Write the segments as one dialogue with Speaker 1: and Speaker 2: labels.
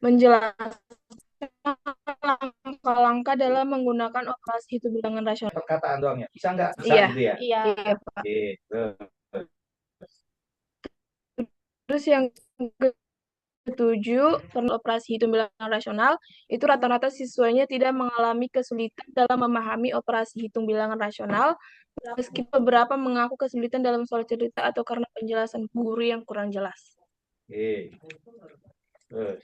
Speaker 1: menjelaskan langkah-langkah dalam menggunakan operasi hitung bilangan rasional.
Speaker 2: Perkataan doang ya. Bisa nggak? Bisa
Speaker 1: Iya,
Speaker 2: gitu ya.
Speaker 3: Iya.
Speaker 1: iya Pak.
Speaker 2: Oke, terus.
Speaker 1: Terus yang ketujuh, operasi hitung bilangan rasional, itu rata-rata siswanya tidak mengalami kesulitan dalam memahami operasi hitung bilangan rasional, meski beberapa mengaku kesulitan dalam soal cerita atau karena penjelasan guru yang kurang jelas.
Speaker 2: Oke, terus.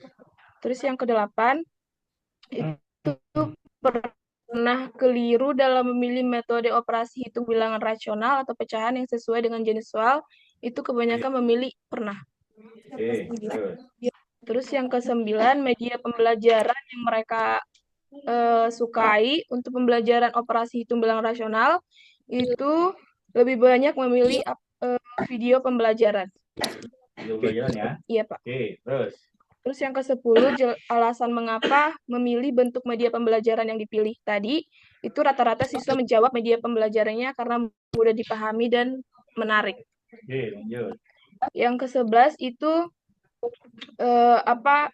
Speaker 1: Terus yang kedelapan,
Speaker 2: Hmm.
Speaker 1: itu pernah keliru dalam memilih metode operasi hitung bilangan rasional atau pecahan yang sesuai dengan jenis soal, itu kebanyakan memilih pernah.
Speaker 2: Oke, terus.
Speaker 1: Terus yang kesembilan, media pembelajaran yang mereka sukai untuk pembelajaran operasi hitung bilangan rasional itu lebih banyak memilih video pembelajaran.
Speaker 2: Video pelajaran ya.
Speaker 1: Iya, Pak.
Speaker 2: Oke, terus.
Speaker 1: Terus yang ke-10, alasan mengapa memilih bentuk media pembelajaran yang dipilih tadi, itu rata-rata siswa menjawab media pembelajarannya karena mudah dipahami dan menarik.
Speaker 2: Oke, lanjut.
Speaker 1: Yang ke-11 itu apakah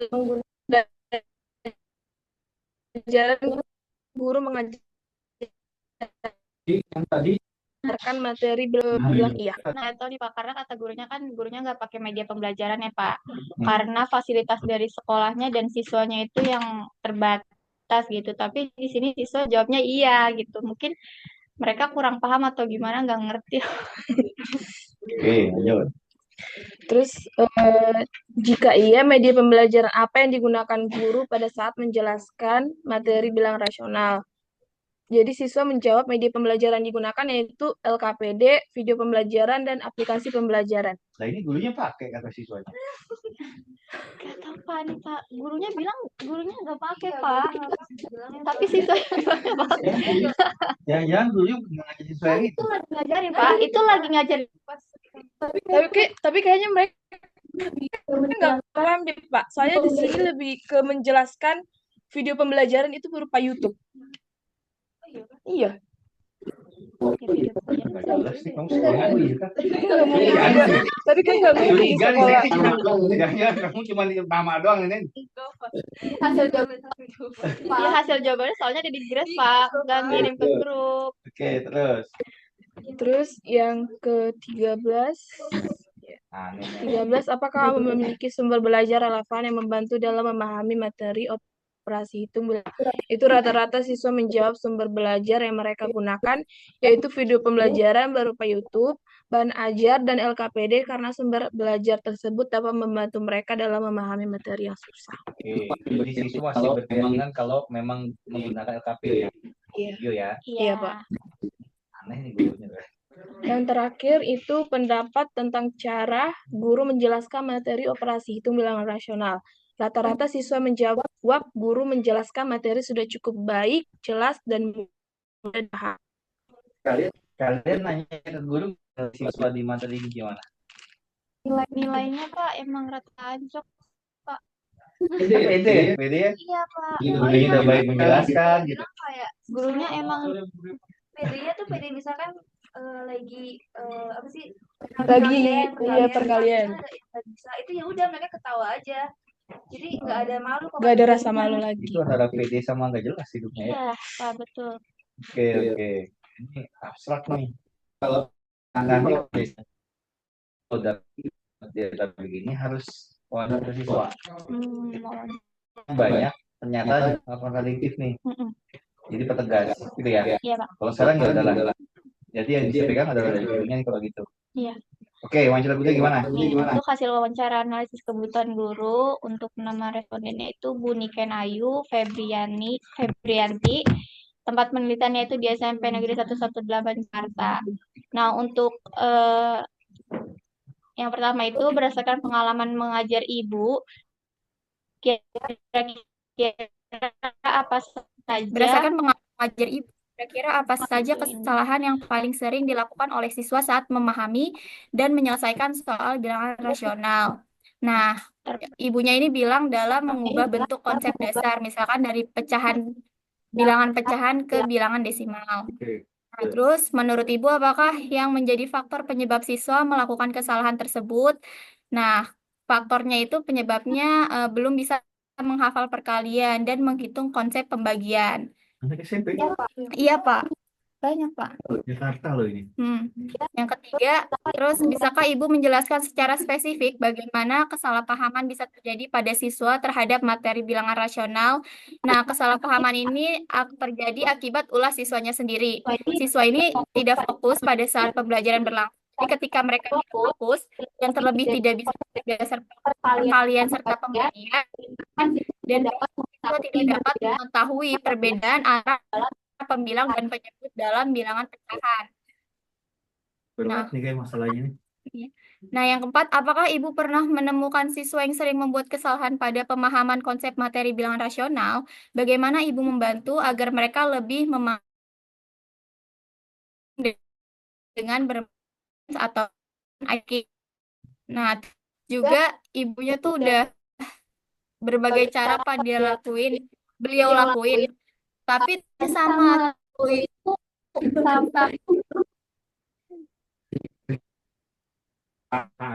Speaker 1: menggunakan pelajaran guru mengajarkan
Speaker 2: Yang tadi.
Speaker 1: materi bilang iya.
Speaker 3: Nah, itu nih Pak, karena kata gurunya nggak pakai media pembelajaran ya Pak. Karena fasilitas dari sekolahnya dan siswanya itu yang terbatas gitu. Tapi di sini siswa jawabnya iya gitu. Mungkin mereka kurang paham atau gimana nggak ngerti.
Speaker 2: Oke, lanjut.
Speaker 1: Terus jika iya, media pembelajaran apa yang digunakan guru pada saat menjelaskan materi bilangan rasional? Jadi siswa menjawab media pembelajaran digunakan yaitu LKPD, video pembelajaran, dan aplikasi pembelajaran.
Speaker 2: Nah ini gurunya pakai kata siswanya.
Speaker 3: Gak tahu Pak, nih Pak. Gurunya bilang gurunya nggak pakai Pak. Tapi siswanya pakai.
Speaker 2: Jangan-jangan gurunya nggak ngajarin siswa yang itu.
Speaker 3: Itu lagi ngajarin Pak. Itu lagi ngajarin.
Speaker 1: Tapi kayaknya mereka nggak paham deh Pak. Soalnya di sini lebih ke menjelaskan video pembelajaran itu berupa YouTube. Iya.
Speaker 2: Nggak jelas sih kamu sekolah iya kan?
Speaker 1: Tapi kan nggak mungkin di
Speaker 2: Curiga nih
Speaker 1: sekolah.
Speaker 2: kayaknya. Jangan-jangan kamu cuma di nama doang ini.
Speaker 3: Hasil jawabannya. Iya, hasil jawabannya soalnya ada di Grace Pak. Nggak ngirim ke grup.
Speaker 2: Oke, terus.
Speaker 1: Terus yang ke-13,
Speaker 2: Nah, ini.
Speaker 1: 13, apakah kamu memiliki sumber belajar relevan yang membantu dalam memahami materi operasi hitung bilangan? Itu rata-rata siswa menjawab sumber belajar yang mereka gunakan, yaitu video pembelajaran berupa YouTube, bahan ajar, dan LKPD karena sumber belajar tersebut dapat membantu mereka dalam memahami materi yang susah.
Speaker 2: Oke, jadi siswa masih berkeyakinan kalau memang menggunakan LKP
Speaker 1: Iya.
Speaker 2: video ya.
Speaker 1: Iya, Pak.
Speaker 2: Aneh nih gurunya.
Speaker 1: Yang terakhir itu pendapat tentang cara guru menjelaskan materi operasi hitung bilangan rasional. Rata-rata siswa menjawab, guru menjelaskan materi sudah cukup baik, jelas, dan mudah dipahami.
Speaker 2: Kalian nanya ke guru siswa di materi ini gimana?
Speaker 3: Nilainya Pak emang rata anjlok.
Speaker 2: Pede ya?
Speaker 3: Iya Pak.
Speaker 2: Gurunya udah baik menjelaskan gitu.
Speaker 3: Kayak gurunya emang PD-nya tuh PD misalkan lagi apa sih
Speaker 1: Iya, perkalian.
Speaker 3: bisa itu ya udah mereka ketawa aja, jadi nggak ada malu kok.
Speaker 1: Gak ada rasa malu lagi.
Speaker 2: Itu antara pede sama nggak jelas hidupnya ya.
Speaker 3: Iya Pak, betul.
Speaker 2: Oke. Ini abstrak nih. Kalau anaknya udah dia begini harus wawancara siswa. Banyak ternyata kontradiktif nih. Jadi petegas gitu ya.
Speaker 3: Iya Pak.
Speaker 2: Kalau sekarang nggak ada lah. Jadi yang bisa pegang adalah dari gurunya kalau gitu.
Speaker 3: Iya.
Speaker 2: Oke, wawancara gurunya gimana?
Speaker 3: Untuk hasil wawancara analisis kebutuhan guru untuk nama respondennya itu Bu Niken Ayu Febrianti. Tempat penelitiannya itu di SMP Negeri 118 Jakarta. Nah, untuk yang pertama itu berdasarkan pengalaman mengajar Ibu, kira-kira apa saja
Speaker 4: Berdasarkan pengalaman mengajar Ibu, kira-kira apa saja kesalahan yang paling sering dilakukan oleh siswa saat memahami dan menyelesaikan soal bilangan rasional? Nah, ibunya ini bilang dalam mengubah bentuk konsep dasar, misalkan dari bilangan pecahan ke bilangan desimal. Nah, terus menurut Ibu apakah yang menjadi faktor penyebab siswa melakukan kesalahan tersebut? Nah, faktornya itu penyebabnya belum bisa menghafal perkalian dan menghitung konsep pembagian.
Speaker 2: Anak SMP.
Speaker 4: Iya, Pak. Banyak, Pak.
Speaker 2: Jakarta loh ini.
Speaker 4: Yang ketiga, terus bisakah Ibu menjelaskan secara spesifik bagaimana kesalahpahaman bisa terjadi pada siswa terhadap materi bilangan rasional? Nah, kesalahpahaman ini terjadi akibat ulah siswanya sendiri. Siswa ini tidak fokus pada saat pembelajaran berlangsung. Jadi ketika mereka tidak fokus dan terlebih tidak bisa berdasar perkalian serta pembagian, dan siswa tidak dapat mengetahui perbedaan antara pembilang dan penyebut dalam bilangan pecahan.
Speaker 2: Berat nih kayak masalahnya nih.
Speaker 4: Nah, yang keempat, apakah Ibu pernah menemukan siswa yang sering membuat kesalahan pada pemahaman konsep materi bilangan rasional? Bagaimana Ibu membantu agar mereka lebih memahami dengan atau IQ? Nah, juga ibunya tuh udah berbagai cara Pak beliau lakuin, tapi sama itu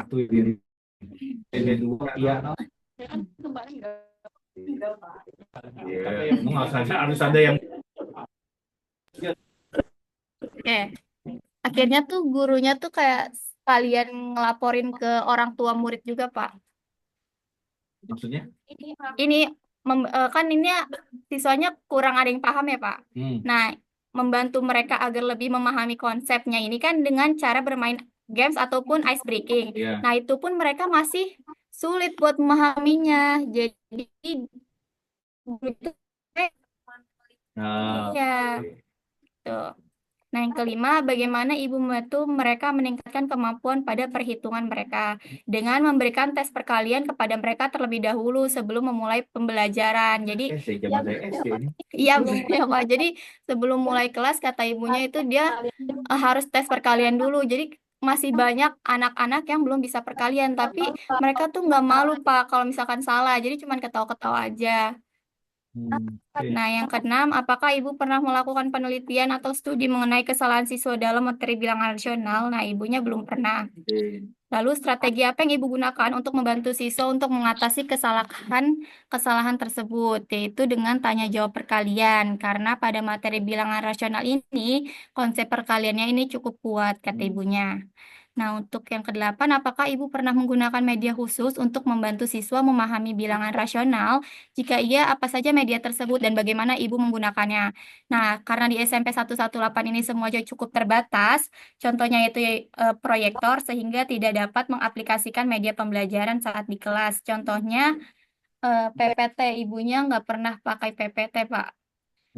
Speaker 2: Tuh ini dua ya. Harus ada yang
Speaker 4: akhirnya tuh gurunya tuh kayak sekalian ngelaporin ke orang tua murid juga, Pak.
Speaker 2: maksudnya.
Speaker 4: Ini kan ini siswanya kurang ada yang paham ya, Pak. Nah, membantu mereka agar lebih memahami konsepnya ini kan dengan cara bermain games ataupun ice breaking. Nah, itu pun mereka masih sulit buat memahaminya. Jadi itu iya. Tuh. Nah, yang kelima, bagaimana Ibu membantu mereka meningkatkan kemampuan pada perhitungan mereka dengan memberikan tes perkalian kepada mereka terlebih dahulu sebelum memulai pembelajaran. Jadi, iya, ya, Pak. Jadi, sebelum mulai kelas, kata ibunya itu dia harus tes perkalian dulu. Jadi, masih banyak anak-anak yang belum bisa perkalian, tapi mereka tuh nggak malu, Pak, kalau misalkan salah. Jadi, cuma ketawa-ketawa aja. Nah, yang keenam, apakah Ibu pernah melakukan penelitian atau studi mengenai kesalahan siswa dalam materi bilangan rasional? Nah, ibunya belum pernah. Lalu, strategi apa yang Ibu gunakan untuk membantu siswa untuk mengatasi kesalahan tersebut, yaitu dengan tanya jawab perkalian. Karena pada materi bilangan rasional ini, konsep perkaliannya ini cukup kuat, kata ibunya. Nah, untuk yang kedelapan, apakah Ibu pernah menggunakan media khusus untuk membantu siswa memahami bilangan rasional? Jika iya, apa saja media tersebut dan bagaimana Ibu menggunakannya? Nah, karena di SMP 118 ini semua cukup terbatas, contohnya itu proyektor sehingga tidak dapat mengaplikasikan media pembelajaran saat di kelas. Contohnya PPT, ibunya nggak pernah pakai PPT, Pak.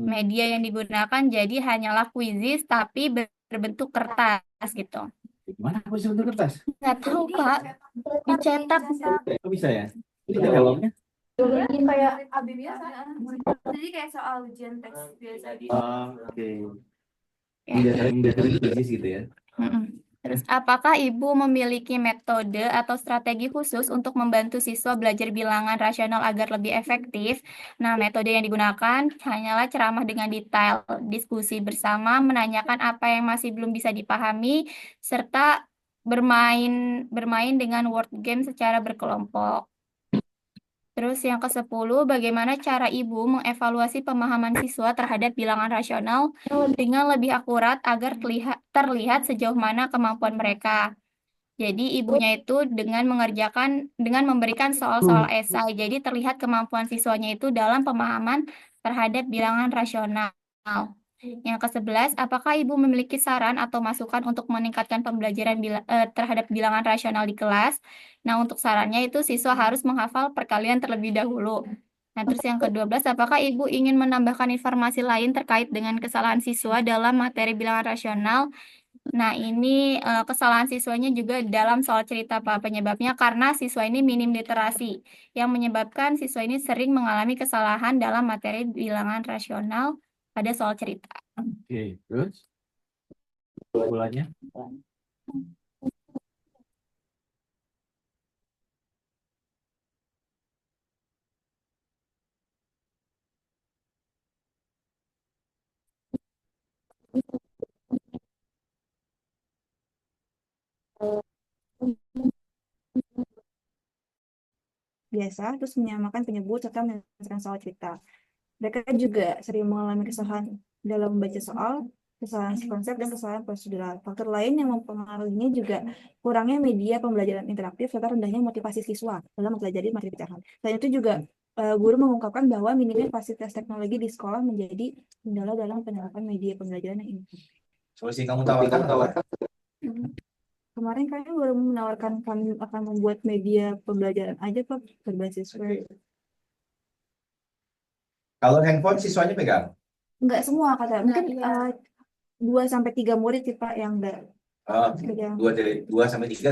Speaker 4: Media yang digunakan jadi hanyalah Quizizz tapi berbentuk kertas gitu.
Speaker 2: Gimana aku bisa bentuk kertas?
Speaker 4: Nggak tahu, Pak. Dicetak.
Speaker 2: Kok bisa ya? Itu dialognya?
Speaker 5: Kayak AB biasa. Jadi kayak soal ujian teks biasa di.
Speaker 2: Oke. Tidak gitu ya.
Speaker 4: Terus, apakah Ibu memiliki metode atau strategi khusus untuk membantu siswa belajar bilangan rasional agar lebih efektif? Nah, metode yang digunakan hanyalah ceramah dengan detail, diskusi bersama, menanyakan apa yang masih belum bisa dipahami, serta bermain dengan word game secara berkelompok. Terus yang ke-10, bagaimana cara Ibu mengevaluasi pemahaman siswa terhadap bilangan rasional dengan lebih akurat agar terlihat sejauh mana kemampuan mereka. Jadi ibunya itu dengan memberikan soal-soal esai. Jadi terlihat kemampuan siswanya itu dalam pemahaman terhadap bilangan rasional. Yang ke-11, apakah Ibu memiliki saran atau masukan untuk meningkatkan pembelajaran terhadap bilangan rasional di kelas? Nah, untuk sarannya itu siswa harus menghafal perkalian terlebih dahulu. Nah, terus yang ke-12, apakah Ibu ingin menambahkan informasi lain terkait dengan kesalahan siswa dalam materi bilangan rasional? Nah, ini kesalahan siswanya juga dalam soal cerita, Pak. Penyebabnya karena siswa ini minim literasi, yang menyebabkan siswa ini sering mengalami kesalahan dalam materi bilangan rasional pada soal cerita.
Speaker 2: Oke, terus bulannya?
Speaker 5: biasa, terus menyamakan penyebut serta menyelesaikan soal cerita. Mereka juga sering mengalami kesalahan dalam membaca soal, kesalahan konsep, dan kesalahan prosedural. Faktor lain yang mempengaruhinya juga kurangnya media pembelajaran interaktif serta rendahnya motivasi siswa dalam mempelajari materi pecahan. Selain itu juga guru mengungkapkan bahwa minimnya fasilitas teknologi di sekolah menjadi kendala dalam penerapan media pembelajaran yang inklusif.
Speaker 2: Solusi kamu tawarkan apa?
Speaker 5: Kemarin kami baru menawarkan kami akan membuat media pembelajaran aja Pak berbasis web.
Speaker 2: Kalau handphone siswanya pegang?
Speaker 5: Enggak semua kata. Mungkin 2-3 murid sih Pak yang enggak pegang.
Speaker 2: 2-3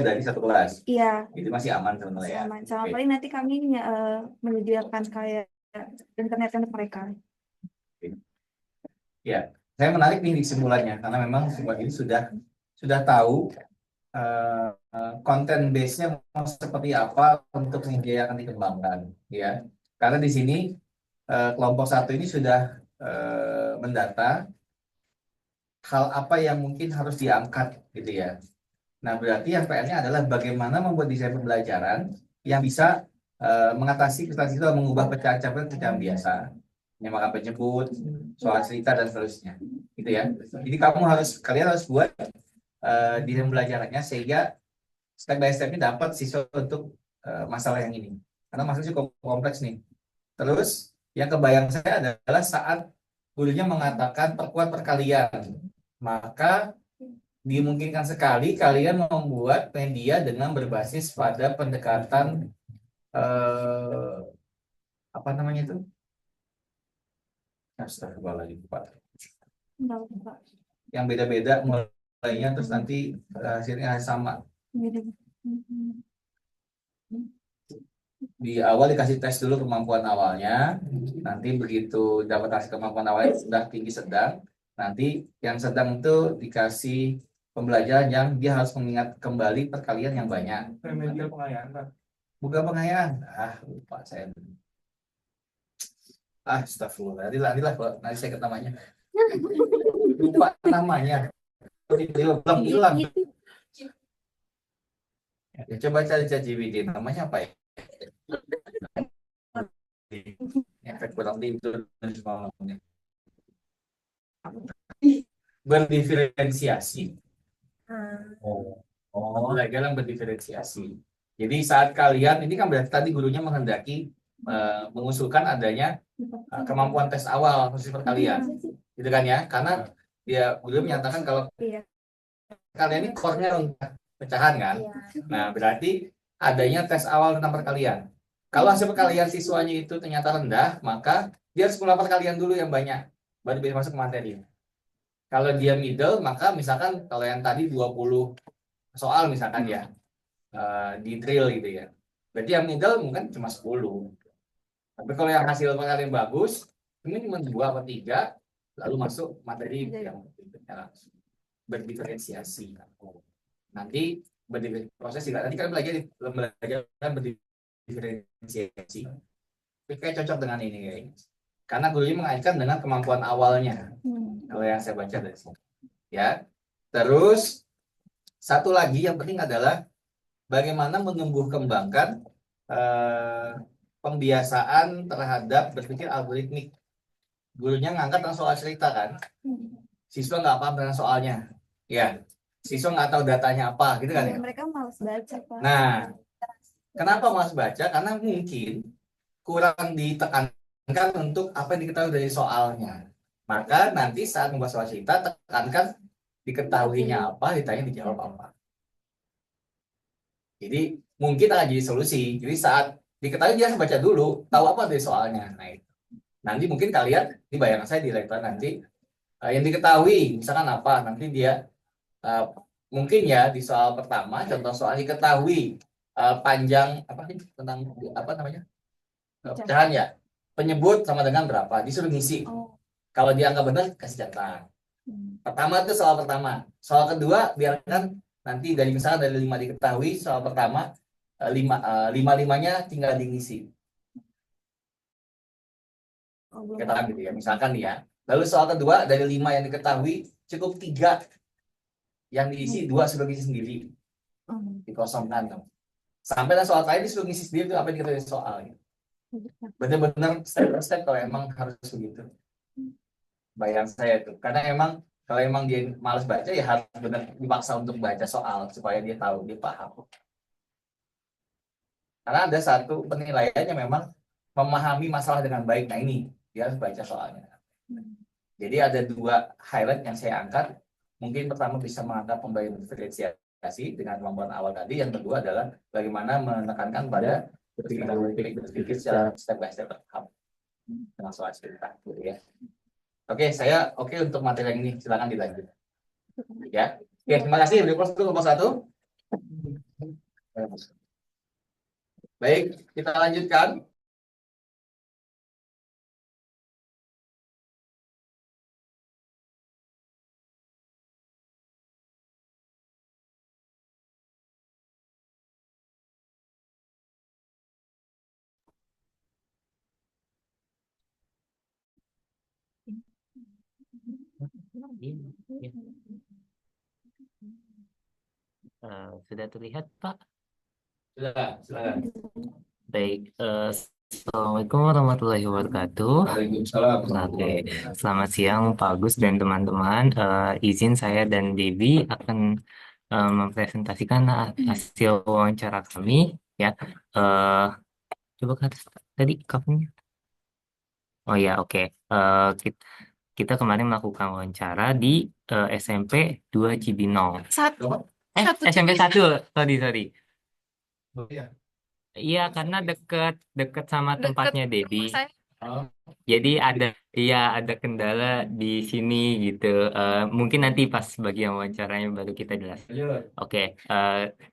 Speaker 2: dari satu kelas.
Speaker 5: Iya,
Speaker 2: Itu masih aman sebenarnya ya.
Speaker 5: sama. Sama
Speaker 2: Oke.
Speaker 5: paling nanti kami menyediakan kayak internet untuk mereka.
Speaker 2: Ya, saya menarik nih kesimpulannya karena memang semua ini sudah tahu konten base-nya mau seperti apa untuk media yang akan dikembangkan, ya. Karena di sini kelompok 1 ini sudah mendata hal apa yang mungkin harus diangkat, gitu ya. Nah, berarti yang PR-nya adalah bagaimana membuat desain pembelajaran yang bisa mengatasi kesulitan siswa mengubah pecahan capaian pecahan biasa, menyamakan penyebut, soal cerita dan seterusnya, gitu ya. Jadi kalian harus buat desain pembelajarannya sehingga step by step-nya dapat siswa untuk masalah yang ini. Karena masalahnya cukup kompleks nih. Terus yang kebayang saya adalah saat gurunya mengatakan perkuat perkalian, maka dimungkinkan sekali kalian membuat media dengan berbasis pada pendekatan apa namanya itu? Astagfirullahaladzim, Pak.
Speaker 5: Enggak, Pak.
Speaker 2: Yang beda-beda mulainya terus nanti hasilnya sama. Di awal dikasih tes dulu kemampuan awalnya, nanti begitu dapat hasil kemampuan awalnya sudah tinggi sedang, nanti yang sedang itu dikasih pembelajaran yang dia harus mengingat kembali perkalian yang banyak. Remedial pengayaan, Pak. Bukan pengayaan. Lupa saya. Astagfirullah. Nantilah nanti saya ke namanya. Lupa namanya. Hilang. Ya, coba cari ChatGPT, namanya apa ya? Efek kurang itu berdiferensiasi. Belajar yang berdiferensiasi. Jadi saat kalian ini kan berarti tadi gurunya menghendaki mengusulkan adanya kemampuan tes awal khusus perkalian, gitu kan ya? Karena dia guru menyatakan kalau kalian ini core-nya untuk pecahan kan? Nah, berarti adanya tes awal tentang perkalian. Kalau hasil perkalian siswanya itu ternyata rendah, maka dia harus melakukan perkalian dulu yang banyak, baru bisa masuk ke materi. Kalau dia middle, maka misalkan kalau yang tadi 20 soal misalkan ya, di drill gitu ya. Berarti yang middle mungkin cuma 10. Tapi kalau yang hasil perkalian bagus, ini cuma 2 atau 3, lalu masuk materi yang berdiferensiasi. Nanti proses juga nanti kalian belajar berdiferensiasi. Kayak cocok dengan ini kayaknya. Karena gurunya mengaitkan dengan kemampuan awalnya. Kalau yang saya baca dari sini. Ya. Terus satu lagi yang penting adalah bagaimana menumbuh kembangkan pembiasaan terhadap berpikir algoritmik. Gurunya ngangkat tentang soal cerita kan. Siswa nggak paham dengan soalnya. Ya. Siswa nggak tahu datanya apa, gitu kan ya?
Speaker 5: Mereka malas baca, Pak.
Speaker 2: Nah, kenapa malas baca? Karena mungkin kurang ditekankan untuk apa yang diketahui dari soalnya. Maka nanti saat membahas soal cerita, tekankan diketahuinya apa, ditanya dijawab apa. Jadi mungkin akan jadi solusi. Jadi saat diketahui dia harus baca dulu, tahu apa dari soalnya. Nah, itu. Nanti mungkin kalian, ini bayangan saya di lektor nanti, yang diketahui misalkan apa, nanti dia mungkin ya di soal pertama contoh soal diketahui panjang apa nih tentang apa namanya pecahan ya, penyebut sama dengan berapa, disuruh ngisi. Kalau dianggap benar kasih catatan. Pertama itu soal pertama. Soal kedua biarkan nanti dari misalnya dari 5 diketahui soal pertama 5-5-nya tinggal diisi. Katakan gitu ya, misalkan ya. Lalu soal kedua dari 5 yang diketahui cukup 3 yang diisi, 2 sudah diisi sendiri, dikosongkan. Sampai lah soal tadi disuruh ngisi sendiri tuh apa yang diketahui soal. Bener-bener step by step kalau emang harus begitu. Bayang saya tuh. Karena emang kalau emang dia malas baca ya harus benar dipaksa untuk baca soal supaya dia tahu, dia paham. Karena ada satu penilaian yang memang memahami masalah dengan baik. Nah ini dia harus baca soalnya. Jadi ada dua highlight yang saya angkat. Mungkin pertama bisa mengangkat pembelajaran diferensiasi dengan kemampuan awal tadi. Yang kedua adalah bagaimana menekankan pada berpikir secara step by step bertahap dengan soal cerita, gitu ya. Oke, saya oke untuk materi yang ini. Silakan dilanjut. Ya. Oke, terima kasih. Berikut kelompok 1. Baik, kita lanjutkan.
Speaker 6: Sudah terlihat, Pak?
Speaker 2: Silakan.
Speaker 6: Baik, Assalamualaikum warahmatullahi wabarakatuh.
Speaker 2: Waalaikumsalam.
Speaker 6: Oke, selamat siang Pak Agus dan teman-teman. Izin saya dan Devi akan mempresentasikan hasil wawancara kami. Ya, coba ke atas tadi kapannya. Oh ya, oke. Kita kemarin melakukan wawancara di SMP 2 Cibinong. SMP 1, sorry.
Speaker 2: Oh, iya.
Speaker 6: Iya, karena deket sama tempatnya Dedi.
Speaker 2: Oh,
Speaker 6: Jadi ada kendala di sini gitu. Mungkin nanti pas bagian wawancaranya baru kita jelas.
Speaker 2: lanjut.
Speaker 6: Oke,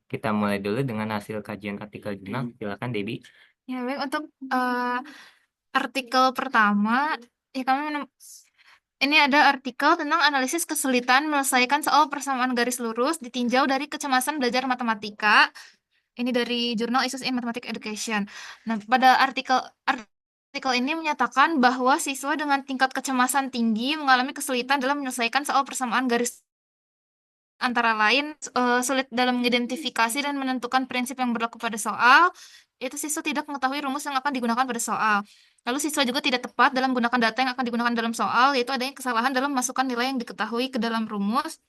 Speaker 6: kita mulai dulu dengan hasil kajian artikel jurnal. Silakan Debbie.
Speaker 4: Ya, baik. Untuk artikel pertama, ya ini ada artikel tentang analisis kesulitan menyelesaikan soal persamaan garis lurus ditinjau dari kecemasan belajar matematika. Ini dari jurnal Issues in Mathematics Education. Nah, pada artikel ini menyatakan bahwa siswa dengan tingkat kecemasan tinggi mengalami kesulitan dalam menyelesaikan soal persamaan garis antara lain sulit dalam mengidentifikasi dan menentukan prinsip yang berlaku pada soal, yaitu siswa tidak mengetahui rumus yang akan digunakan pada soal. Lalu siswa juga tidak tepat dalam menggunakan data yang akan digunakan dalam soal, yaitu adanya kesalahan dalam memasukkan nilai yang diketahui ke dalam rumus.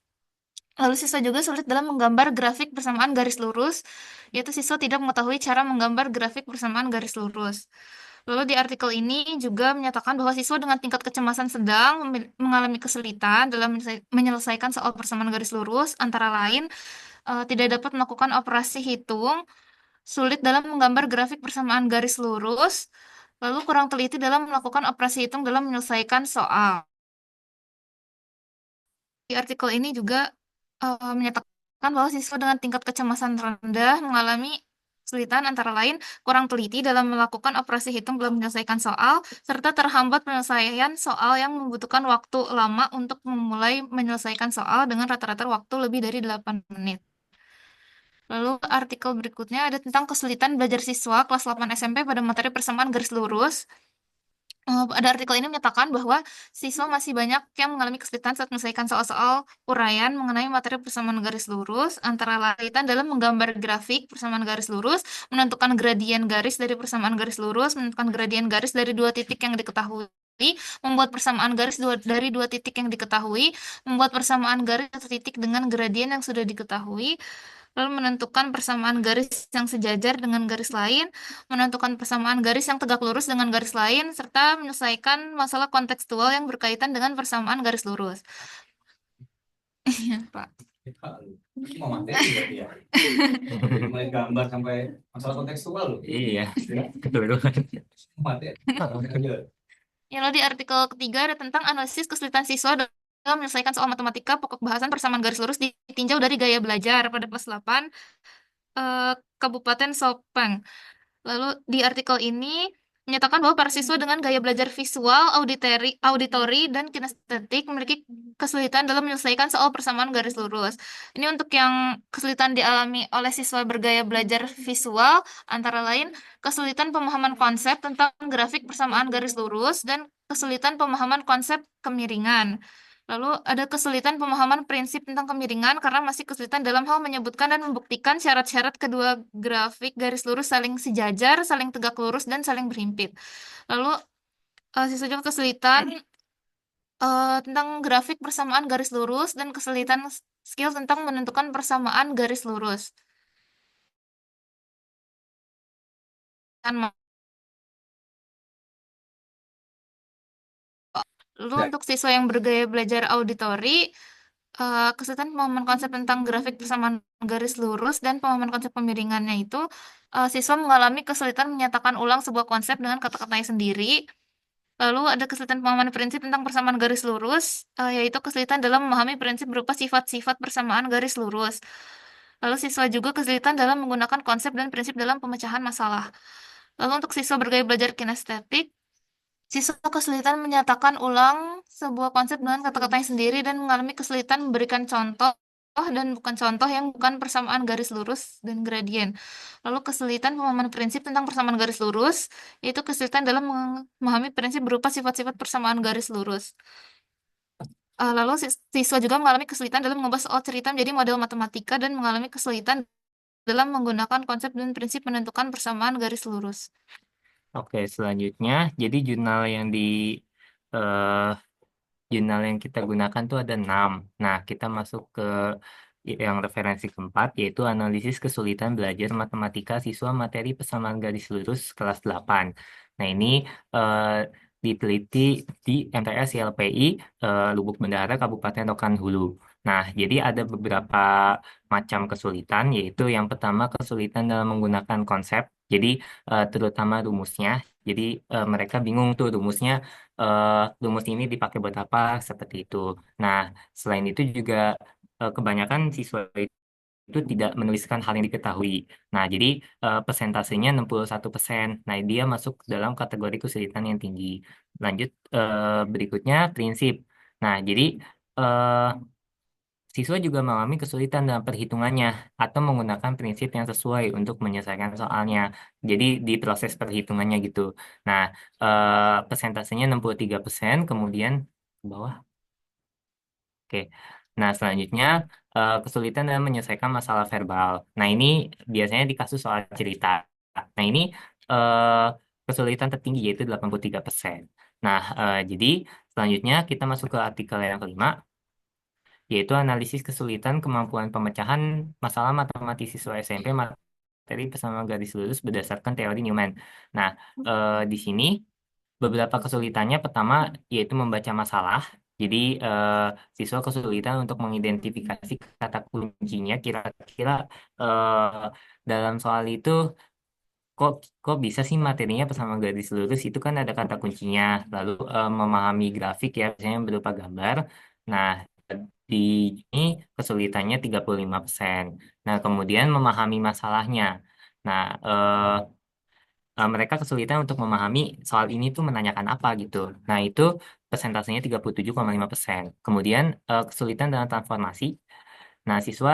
Speaker 4: Lalu siswa juga sulit dalam menggambar grafik persamaan garis lurus, yaitu siswa tidak mengetahui cara menggambar grafik persamaan garis lurus. Lalu di artikel ini juga menyatakan bahwa siswa dengan tingkat kecemasan sedang mengalami kesulitan dalam menyelesaikan soal persamaan garis lurus, antara lain tidak dapat melakukan operasi hitung, sulit dalam menggambar grafik persamaan garis lurus, lalu kurang teliti dalam melakukan operasi hitung dalam menyelesaikan soal. Di artikel ini juga menyatakan bahwa siswa dengan tingkat kecemasan rendah mengalami kesulitan antara lain kurang teliti dalam melakukan operasi hitung dalam menyelesaikan soal, serta terhambat penyelesaian soal yang membutuhkan waktu lama untuk memulai menyelesaikan soal dengan rata-rata waktu lebih dari 8 menit. Lalu artikel berikutnya ada tentang kesulitan belajar siswa kelas 8 SMP pada materi persamaan garis lurus. Pada artikel ini menyatakan bahwa siswa masih banyak yang mengalami kesulitan saat menyelesaikan soal-soal uraian mengenai materi persamaan garis lurus, antara lain dalam menggambar grafik persamaan garis lurus, menentukan gradien garis dari persamaan garis lurus, menentukan gradien garis dari dua titik yang diketahui, membuat persamaan garis dari dua titik yang diketahui, membuat persamaan garis satu titik dengan gradien yang sudah diketahui, lalu menentukan persamaan garis yang sejajar dengan garis lain, menentukan persamaan garis yang tegak lurus dengan garis lain, serta menyelesaikan masalah kontekstual yang berkaitan dengan persamaan garis lurus. Iya, Pak.
Speaker 2: Mau materi berarti ya. Mulai gambar sampai masalah kontekstual loh.
Speaker 6: Iya, kebetulan.
Speaker 2: Materi. Lanjut.
Speaker 4: Ya, lalu di artikel ketiga ada tentang analisis kesulitan siswa dalam menyelesaikan soal matematika pokok bahasan persamaan garis lurus ditinjau dari gaya belajar pada kelas 8 Kabupaten Sopeng. Lalu di artikel ini menyatakan bahwa para siswa dengan gaya belajar visual, auditori, dan kinestetik memiliki kesulitan dalam menyelesaikan soal persamaan garis lurus. Ini untuk yang kesulitan dialami oleh siswa bergaya belajar visual, antara lain kesulitan pemahaman konsep tentang grafik persamaan garis lurus dan kesulitan pemahaman konsep kemiringan.
Speaker 7: Lalu ada kesulitan pemahaman prinsip tentang kemiringan karena masih kesulitan dalam hal menyebutkan dan membuktikan syarat-syarat kedua grafik garis lurus saling sejajar, saling tegak lurus, dan saling berhimpit. Lalu siswa juga kesulitan tentang grafik persamaan garis lurus dan kesulitan skill tentang menentukan persamaan garis lurus. Kan, lalu
Speaker 2: Ya.
Speaker 7: untuk siswa yang bergaya belajar auditori, kesulitan pemahaman konsep tentang grafik persamaan garis lurus dan pemahaman konsep kemiringannya itu, siswa mengalami kesulitan menyatakan ulang sebuah konsep dengan kata-katanya sendiri. Lalu ada kesulitan pemahaman prinsip tentang persamaan garis lurus, yaitu kesulitan dalam memahami prinsip berupa sifat-sifat persamaan garis lurus. Lalu siswa juga kesulitan dalam menggunakan konsep dan prinsip dalam pemecahan masalah. Lalu untuk siswa bergaya belajar kinestetik, siswa kesulitan menyatakan ulang sebuah konsep dengan kata-katanya sendiri dan mengalami kesulitan memberikan contoh dan bukan contoh yang bukan persamaan garis lurus dan gradien. Lalu kesulitan pemahaman prinsip tentang persamaan garis lurus, yaitu kesulitan dalam memahami prinsip berupa sifat-sifat persamaan garis lurus. Lalu siswa juga mengalami kesulitan dalam mengubah soal cerita menjadi model matematika dan mengalami kesulitan dalam menggunakan konsep dan prinsip menentukan persamaan garis lurus.
Speaker 6: Oke, selanjutnya, jadi eh, jurnal yang kita gunakan tuh ada 6. Nah, kita masuk ke yang referensi keempat, yaitu analisis kesulitan belajar matematika siswa materi persamaan garis lurus kelas 8. Nah, ini eh, diteliti di MTS YLPI Lubuk Bendahara Kabupaten Rokan Hulu. Nah, jadi ada beberapa macam kesulitan, yaitu yang pertama kesulitan dalam menggunakan konsep, jadi terutama rumusnya. Jadi mereka bingung tuh rumus ini dipakai buat apa, seperti itu. Nah, selain itu juga kebanyakan siswa itu tidak menuliskan hal yang diketahui. Nah, jadi persentasenya 61%. Nah, dia masuk dalam kategori kesulitan yang tinggi. Lanjut berikutnya prinsip. Nah, jadi eh, siswa juga mengalami kesulitan dalam perhitungannya atau menggunakan prinsip yang sesuai untuk menyelesaikan soalnya. Jadi di proses perhitungannya gitu. Nah, persentasenya 63%, kemudian ke bawah. Oke. Nah, selanjutnya kesulitan dalam menyelesaikan masalah verbal. Nah, ini biasanya di kasus soal cerita. Nah, ini eh, kesulitan tertinggi yaitu 83%. Nah, jadi selanjutnya kita masuk ke artikel yang kelima, yaitu analisis kesulitan kemampuan pemecahan masalah matematis siswa SMP materi persamaan garis lurus berdasarkan teori Newman. Nah, di sini beberapa kesulitannya pertama yaitu membaca masalah. Jadi siswa kesulitan untuk mengidentifikasi kata kuncinya kira-kira dalam soal itu kok kok bisa sih materinya persamaan garis lurus itu kan ada kata kuncinya. Lalu memahami grafik ya misalnya berupa gambar. Nah, di ini kesulitannya 35%. Nah, kemudian memahami masalahnya. Nah, mereka kesulitan untuk memahami soal ini tuh menanyakan apa gitu. Nah, itu persentasenya 37,5%. Kemudian kesulitan dalam transformasi. Nah, siswa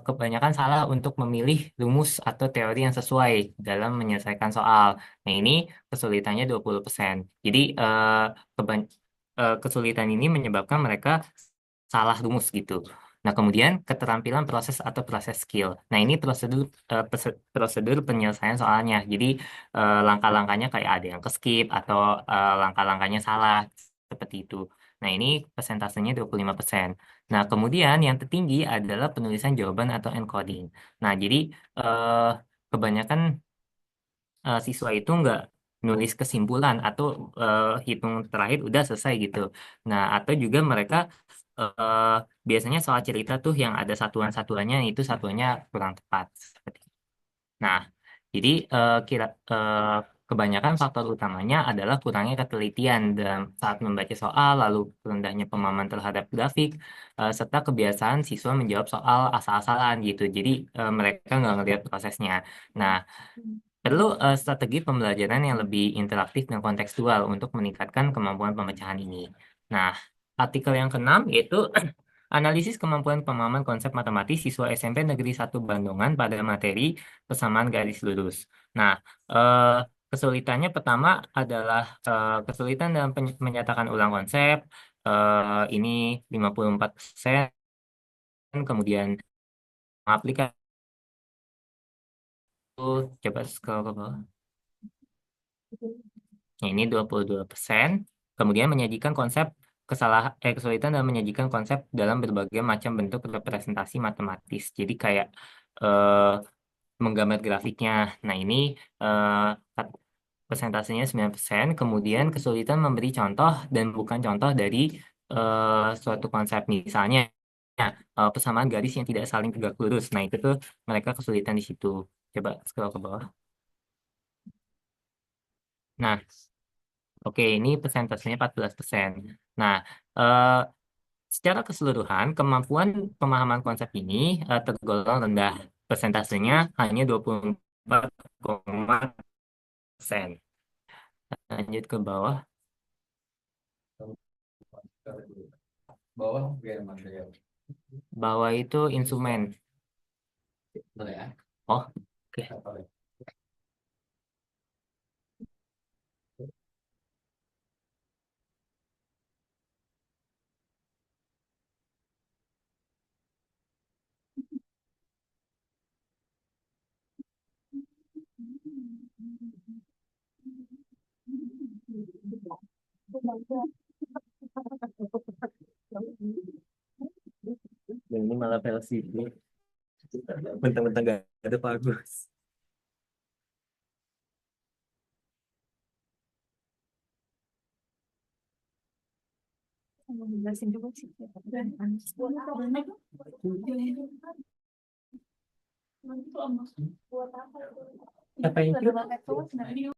Speaker 6: kebanyakan salah untuk memilih rumus atau teori yang sesuai dalam menyelesaikan soal. Nah, ini kesulitannya 20%. Jadi, kesulitan ini menyebabkan mereka salah rumus gitu. Nah, kemudian keterampilan proses atau proses skill. Nah, ini prosedur penyelesaian soalnya. Jadi, langkah-langkahnya kayak ada yang ke skip atau langkah-langkahnya salah seperti itu. Nah, ini persentasenya 25%. Nah, kemudian yang tertinggi adalah penulisan jawaban atau encoding. Nah, jadi eh, kebanyakan siswa itu nggak nulis kesimpulan atau hitung terakhir udah selesai gitu. Nah, atau juga mereka eh, biasanya soal cerita tuh yang ada satuan-satuannya itu satuannya kurang tepat. Seperti itu. Nah, jadi kebanyakan faktor utamanya adalah kurangnya ketelitian dalam saat membaca soal, lalu rendahnya pemahaman terhadap grafik, serta kebiasaan siswa menjawab soal asal-asalan gitu. Jadi mereka nggak ngelihat prosesnya. Nah, perlu strategi pembelajaran yang lebih interaktif dan kontekstual untuk meningkatkan kemampuan pemecahan ini. Nah, artikel yang keenam yaitu analisis kemampuan pemahaman konsep matematis siswa SMP Negeri 1 Bandungan pada materi persamaan garis lurus. Nah, kesulitannya pertama adalah kesulitan dalam menyatakan ulang konsep, ini 54%, kemudian aplikasi itu coba scroll ke bawah. Nah, ini 22%. Kemudian menyajikan konsep kesulitan dalam menyajikan konsep dalam berbagai macam bentuk representasi matematis. Jadi kayak eh, menggambar grafiknya. Nah, ini persentasenya 9%. Kemudian kesulitan memberi contoh dan bukan contoh dari suatu konsep. Misalnya persamaan garis yang tidak saling tegak lurus. Nah, itu tuh mereka kesulitan di situ. Coba scroll ke bawah. Nah, oke, ini persentasenya 14%. Nah, eh, secara keseluruhan, kemampuan pemahaman konsep ini tergolong rendah. Persentasenya hanya 24,% Lanjut ke bawah.
Speaker 2: Bawah biar material.
Speaker 6: Bawah itu instrumen.
Speaker 2: Boleh ya?
Speaker 6: Oh, oke. Dan ini malah versi ini. Mentang-mentang gak ada bagus.
Speaker 5: Jelasin juga sih.
Speaker 6: Apa yang itu?